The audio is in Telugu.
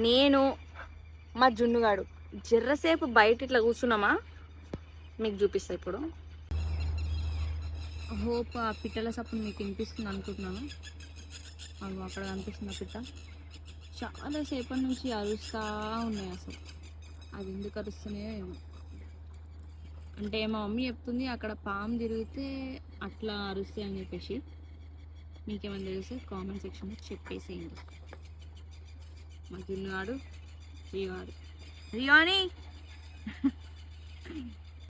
నేను మా జున్నుగాడు జర్రసేపు బయట ఇట్లా కూర్చున్నామా, మీకు చూపిస్తా ఇప్పుడు. హోప్ ఆ పిట్టల సప్పుడు మీకు వినిపిస్తుంది అనుకుంటున్నాను. అవి అక్కడ కనిపిస్తున్న పిట్ట చాలా సేపటి నుంచి అరుస్తూ ఉన్నాయి. అసలు అది ఎందుకు అరుస్తున్నాయో ఏమో. అంటే మా మమ్మీ చెప్తుంది అక్కడ పాము తిరిగితే అట్లా అరుస్తాయి అని చెప్పేసి. మీకేమైనా తెలిస్తే కామెంట్ సెక్షన్లో చెప్పేసేయండి. మా జున్నుగాడు రియోని